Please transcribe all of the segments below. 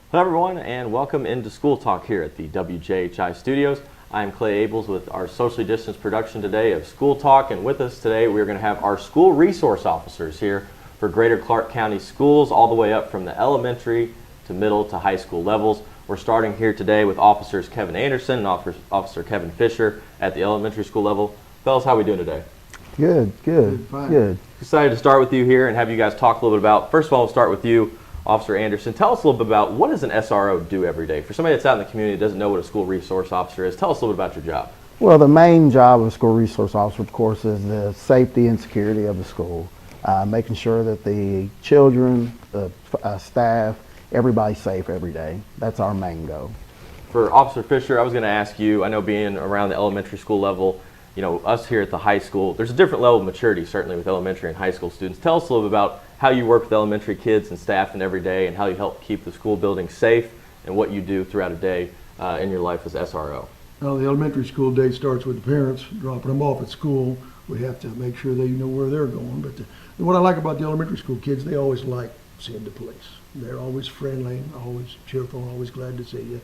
Hello everyone and welcome into School Talk here at the WJHI studios. I am Clay Abels with our socially distanced production today of School Talk, and with us today we're going to have our school resource officers here for Greater Clark County Schools all the way up from the elementary to middle to high school levels. We're starting here today with Officers Kevin Anderson and Officer Kevin Fisher at the elementary school level. Fellas, how are we doing today? Good. Excited to start with you here and have you guys talk a little bit about, first of all, we'll start with you, Officer Anderson. Tell us a little bit about what does an SRO do every day? For somebody that's out in the community that doesn't know what a school resource officer is, tell us a little bit about your job. Well, the main job of a school resource officer, of course, is the safety and security of the school, making sure that the children, the staff, everybody's safe every day. That's our main goal. For Officer Fisher, I was going to ask you, I know being around the elementary school level, you know, us here at the high school, there's a different level of maturity, certainly with elementary and high school students. Tell us a little bit about how you work with elementary kids and staff and every day, and how you help keep the school building safe, and what you do throughout a day in your life as SRO. Well, the elementary school day starts with the parents dropping them off at school. We have to make sure they know where they're going. But what I like about the elementary school kids, they always like seeing the police. They're always friendly, always cheerful, always glad to see you.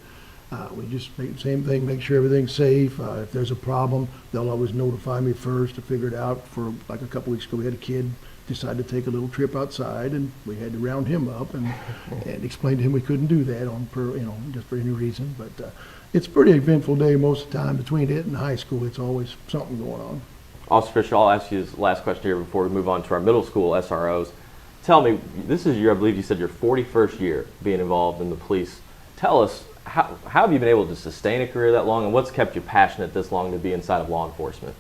We just make the same thing, make sure everything's safe. If there's a problem, they'll always notify me first to figure it out. For like a couple weeks ago, we had a kid decide to take a little trip outside, and we had to round him up and explain to him we couldn't do that just for any reason. But it's a pretty eventful day most of the time. Between it and high school, it's always something going on. Officer Fisher, I'll ask you this last question here before we move on to our middle school SROs. Tell me, this is I believe you said your 41st year being involved in the police. Tell us, how have you been able to sustain a career that long, and what's kept you passionate this long to be inside of law enforcement?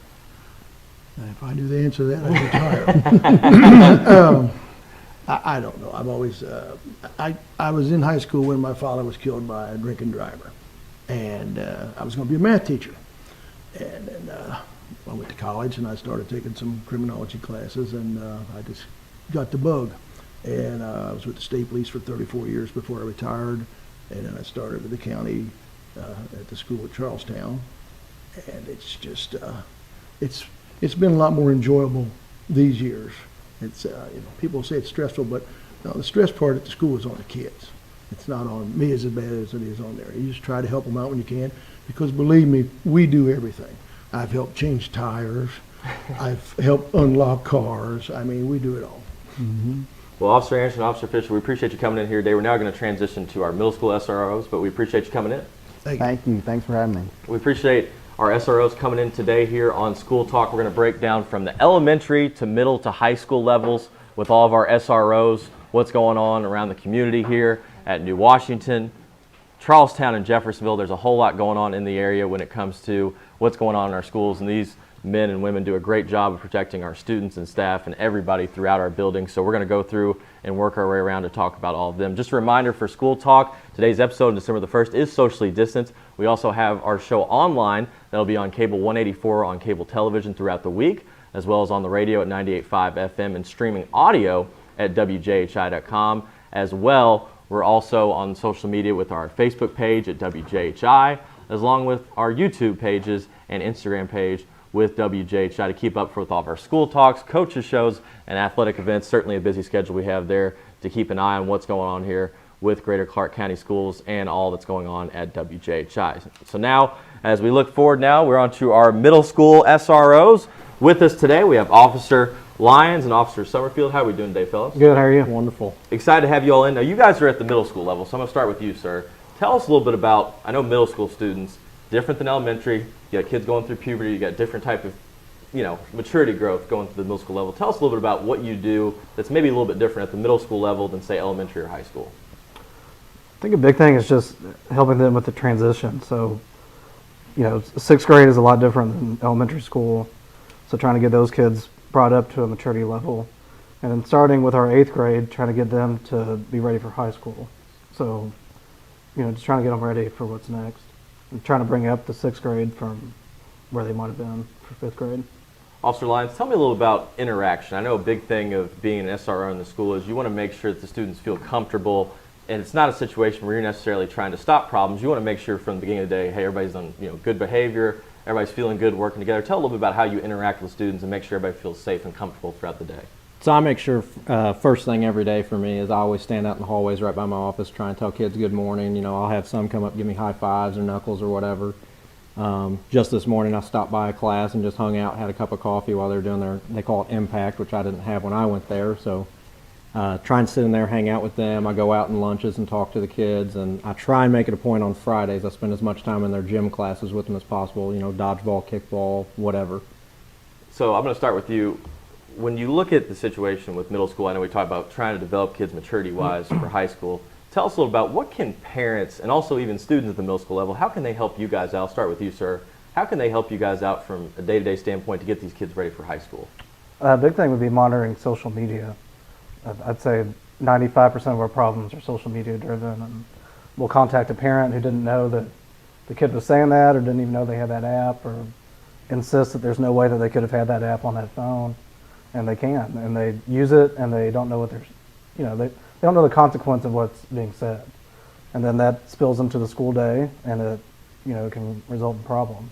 If I knew the answer to that, I'd retire. I don't know. I've always, I was in high school when my father was killed by a drinking driver. And I was going to be a math teacher. And then I went to college and I started taking some criminology classes, and I just got the bug. And I was with the state police for 34 years before I retired. And then I started with the county at the school at Charlestown. And it's just, it's been a lot more enjoyable these years. It's people say it's stressful, but no, the stress part at the school is on the kids. It's not on me as bad as it is on there. You just try to help them out when you can, because believe me, we do everything. I've helped change tires. I've helped unlock cars. I mean, we do it all. Mm-hmm. Well, Officer Anderson, Officer Fisher, we appreciate you coming in here today. We're now going to transition to our middle school SROs, but we appreciate you coming in. Thank you. Thanks for having me. We appreciate our SROs coming in today here on School Talk. We're going to break down from the elementary to middle to high school levels with all of our SROs, what's going on around the community here at New Washington, Charlestown, and Jeffersonville. There's a whole lot going on in the area when it comes to what's going on in our schools, and these men and women do a great job of protecting our students and staff and everybody throughout our building. So we're going to go through and work our way around to talk about all of them. Just a reminder for School Talk, today's episode on December the 1st is socially distanced. We also have our show online that'll be on cable 184 on cable television throughout the week, as well as on the radio at 98.5 FM and streaming audio at WJHI.com. As well, we're also on social media with our Facebook page at WJHI, along with our YouTube pages and Instagram page with WJHI to keep up with all of our school talks, coaches shows, and athletic events. Certainly a busy schedule we have there to keep an eye on what's going on here with Greater Clark County Schools and all that's going on at WJHI. So now, as we look forward now, we're on to our middle school SROs. With us today, we have Officer Lyons and Officer Summerfield. How are we doing today, fellas? Good, how are you? Wonderful. Excited to have you all in. Now, you guys are at the middle school level, so I'm going to start with you, sir. Tell us a little bit about, I know middle school students, different than elementary. You got kids going through puberty. You got different type of, maturity growth going through the middle school level. Tell us a little bit about what you do that's maybe a little bit different at the middle school level than, say, elementary or high school. I think a big thing is just helping them with the transition. So, sixth grade is a lot different than elementary school. So trying to get those kids brought up to a maturity level. And then starting with our eighth grade, trying to get them to be ready for high school. So, just trying to get them ready for what's next. And trying to bring up the sixth grade from where they might have been for fifth grade. Officer Lyons, tell me a little about interaction. I know a big thing of being an SRO in the school is you want to make sure that the students feel comfortable, and it's not a situation where you're necessarily trying to stop problems. You want to make sure from the beginning of the day, hey, everybody's on good behavior, everybody's feeling good, working together. Tell a little bit about how you interact with students and make sure everybody feels safe and comfortable throughout the day. So I make sure first thing every day for me is I always stand out in the hallways right by my office, try and tell kids good morning. You know, I'll have some come up, give me high fives or knuckles or whatever. Just this morning I stopped by a class and just hung out, had a cup of coffee while they're doing they call it impact, which I didn't have when I went there. So try and sit in there, hang out with them. I go out in lunches and talk to the kids, and I try and make it a point on Fridays. I spend as much time in their gym classes with them as possible, you know, dodgeball, kickball, whatever. So I'm going to start with you. When you look at the situation with middle school, I know we talked about trying to develop kids maturity-wise for high school. Tell us a little about what can parents and also even students at the middle school level, how can they help you guys out? I'll start with you, sir. How can they help you guys out from a day-to-day standpoint to get these kids ready for high school? Big thing would be monitoring social media. I'd say 95% of our problems are social media driven, and we'll contact a parent who didn't know that the kid was saying that or didn't even know they had that app, or insist that there's no way that they could have had that app on that phone, and they can, and they use it, and they don't know what they're, you know, they don't know the consequence of what's being said, and then that spills into the school day, and it, you know, can result in problems.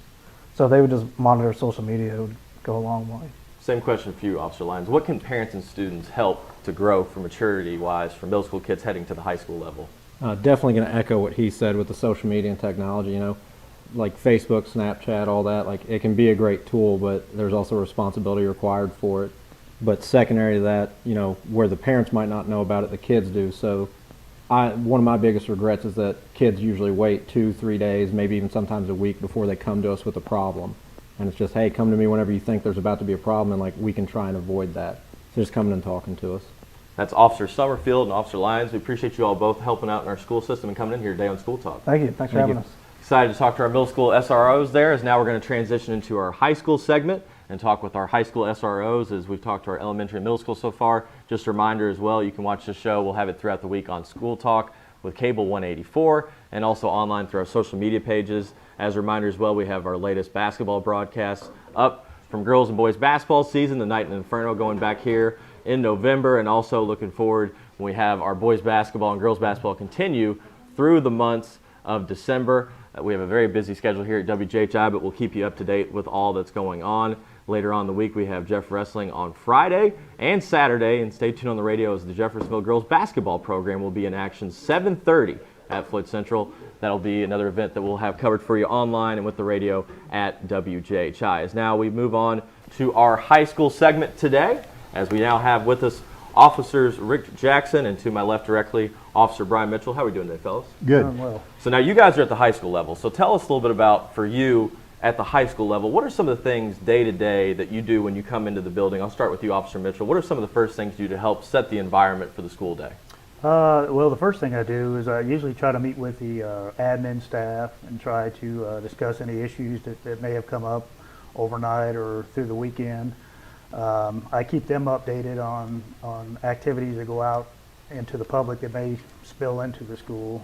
So if they would just monitor social media, it would go a long way. Same question for you, Officer Lyons. What can parents and students help to grow for maturity-wise for middle school kids heading to the high school level? Definitely going to echo what he said with the social media and technology, you know, like Facebook, Snapchat, all that. Like, it can be a great tool, but there's also responsibility required for it. But secondary to that, you know, where the parents might not know about it, the kids do. So one of my biggest regrets is that kids usually wait 2-3 days, maybe even sometimes a week before they come to us with a problem. And it's just, hey, come to me whenever you think there's about to be a problem, and like we can try and avoid that. So just coming and talking to us. That's Officer Summerfield and Officer Lyons. We appreciate you all both helping out in our school system and coming in here today on School Talk. Thank you. Thanks for having us. Excited to talk to our middle school SROs there, as now we're going to transition into our high school segment and talk with our high school SROs as we've talked to our elementary and middle school so far. Just a reminder as well, you can watch the show. We'll have it throughout the week on School Talk with Cable 184 and also online through our social media pages. As a reminder as well, we have our latest basketball broadcasts up from girls and boys basketball season, the Night in Inferno going back here in November, and also looking forward when we have our boys basketball and girls basketball continue through the months of December. We have a very busy schedule here at WJHI, but we'll keep you up to date with all that's going on. Later on in the week, we have Jeff Wrestling on Friday and Saturday, and stay tuned on the radio as the Jeffersonville girls basketball program will be in action 7:30 at Floyd Central. That'll be another event that we'll have covered for you online and with the radio at WJHI. As now we move on to our high school segment today, as we now have with us Officers Rick Jackson and to my left directly, Officer Brian Mitchell. How are we doing today, fellas? Good. Well, So now you guys are at the high school level. So tell us a little bit about, for you at the high school level, what are some of the things day to day that you do when you come into the building? I'll start with you, Officer Mitchell. What are some of the first things you do to help set the environment for the school day? Well, the first thing I do is I usually try to meet with the admin staff and try to discuss any issues that may have come up overnight or through the weekend. I keep them updated on activities that go out into the public that may spill into the school.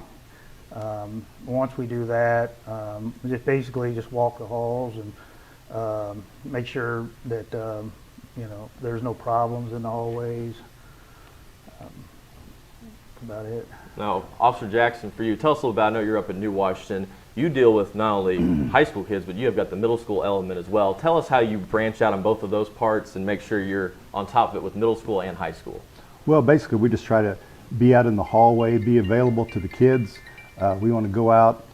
Once we do that, just basically just walk the halls and make sure that you know, there's no problems in the hallways. That's about it. Now, Officer Jackson, for you, tell us a little about, I know you're up in New Washington. You deal with not only high school kids, but you have got the middle school element as well. Tell us how you branch out on both of those parts and make sure you're on top of it with middle school and high school. Well, basically, we just try to be out in the hallway, be available to the kids. We want to go out,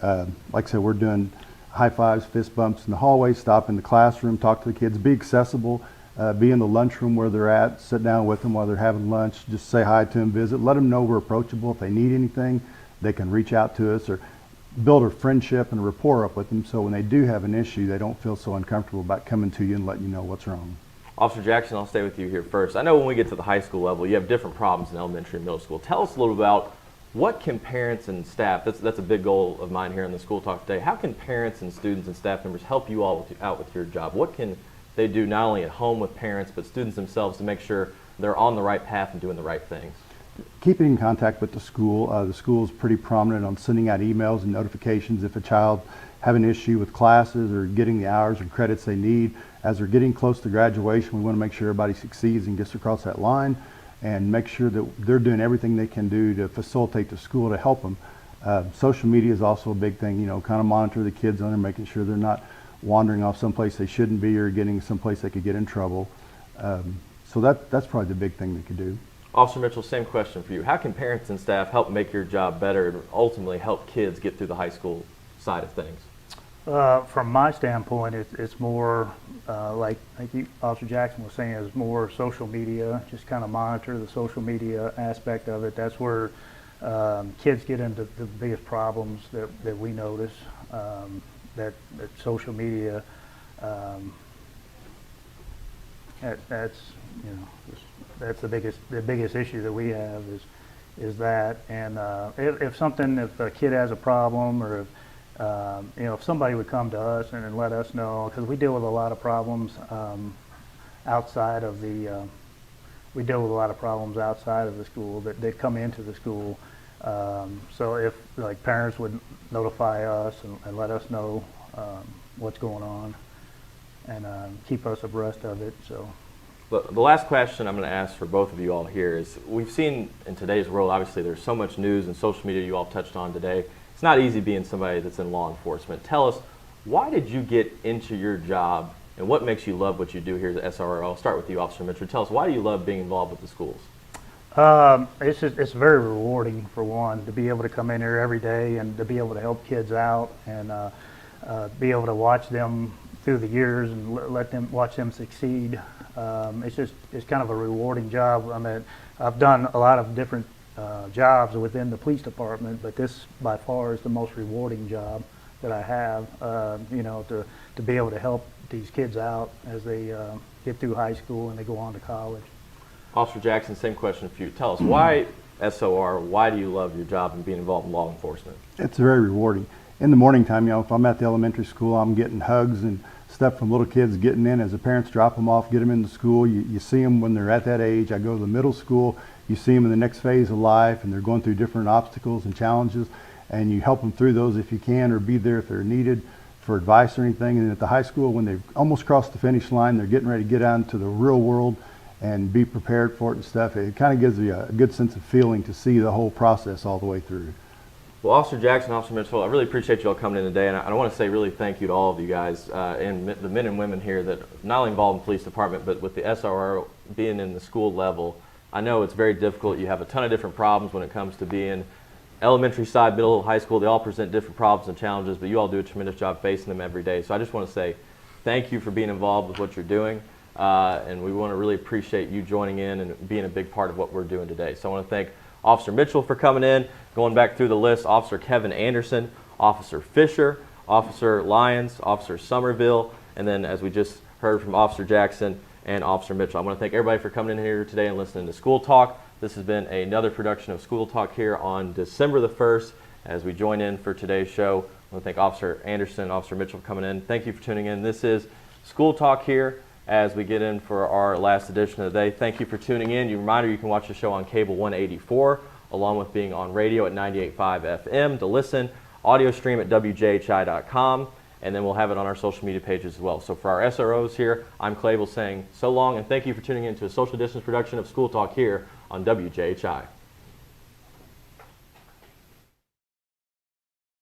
like I said, we're doing high fives, fist bumps in the hallway, stop in the classroom, talk to the kids, be accessible, be in the lunchroom where they're at, sit down with them while they're having lunch, just say hi to them, visit, let them know we're approachable. If they need anything, they can reach out to us, or build a friendship and a rapport up with them, so when they do have an issue, they don't feel so uncomfortable about coming to you and letting you know what's wrong. Officer Jackson, I'll stay with you here first. I know when we get to the high school level, you have different problems in elementary and middle school. Tell us a little about what can parents and staff, that's a big goal of mine here in the School Talk today, how can parents and students and staff members help you all out with your job? What can they do not only at home with parents, but students themselves to make sure they're on the right path and doing the right things? Keeping in contact with the school. The school is pretty prominent on sending out emails and notifications if a child have an issue with classes or getting the hours and credits they need. As they're getting close to graduation, we want to make sure everybody succeeds and gets across that line, and make sure that they're doing everything they can do to facilitate the school to help them. Social media is also a big thing, you know, kind of monitor the kids on there, making sure they're not wandering off someplace they shouldn't be or getting someplace they could get in trouble. So that's probably the big thing they could do. Officer Mitchell, same question for you. How can parents and staff help make your job better and ultimately help kids get through the high school side of things? From my standpoint, it's more like Officer Jackson was saying, is more social media. Just kind of monitor the social media aspect of it. That's where kids get into the biggest problems that we notice. That social media, that's that's the biggest issue that we have is that. And if a kid has a problem, or if somebody would come to us and let us know, because we deal with a lot of problems outside of the school that come into the school. So if like parents would notify us and let us know what's going on, and keep us abreast of it. So. The last question I'm going to ask for both of you all here is, we've seen in today's world, obviously there's so much news and social media you all touched on today. It's not easy being somebody that's in law enforcement. Tell us, why did you get into your job, and what makes you love what you do here at SRO? I'll start with you, Officer Mitchell. Tell us, why do you love being involved with the schools? It's very rewarding, for one, to be able to come in here every day and to be able to help kids out, and be able to watch them through the years and watch them succeed. It's kind of a rewarding job. I mean, I've done a lot of different jobs within the police department, but this by far is the most rewarding job that I have. To be able to help these kids out as they get through high school and they go on to college. Officer Jackson, same question for you. Tell us, why SOR? Why do you love your job and being involved in law enforcement? It's very rewarding. In the morning time, if I'm at the elementary school, I'm getting hugs and stuff from little kids getting in. As the parents drop them off, get them into school, you see them when they're at that age. I go to the middle school, you see them in the next phase of life, and they're going through different obstacles and challenges, and you help them through those if you can, or be there if they're needed for advice or anything. And at the high school, when they've almost crossed the finish line, they're getting ready to get out into the real world and be prepared for it and stuff. It kind of gives you a good sense of feeling to see the whole process all the way through. Well, Officer Jackson, Officer Mitchell, I really appreciate you all coming in today, and I want to say really thank you to all of you guys and the men and women here that are not only involved in the police department, but with the SRO being in the school level. I know it's very difficult. You have a ton of different problems when it comes to being elementary side, middle, high school. They all present different problems and challenges, but you all do a tremendous job facing them every day. So I just want to say thank you for being involved with what you're doing, and we want to really appreciate you joining in and being a big part of what we're doing today. So I want to thank Officer Mitchell for coming in. Going back through the list, Officer Kevin Anderson, Officer Fisher, Officer Lyons, Officer Somerville, and then as we just heard from Officer Jackson and Officer Mitchell. I want to thank everybody for coming in here today and listening to School Talk. This has been another production of School Talk here on December the 1st. As we join in for today's show, I want to thank Officer Anderson and Officer Mitchell for coming in. Thank you for tuning in. This is School Talk here as we get in for our last edition of the day. Thank you for tuning in. Reminder, you can watch the show on cable 184, along with being on radio at 98.5 FM to listen, audio stream at WJHI.com, and then we'll have it on our social media pages as well. So for our SROs here, I'm Clavel saying so long, and thank you for tuning in to a social distance production of School Talk here on WJHI.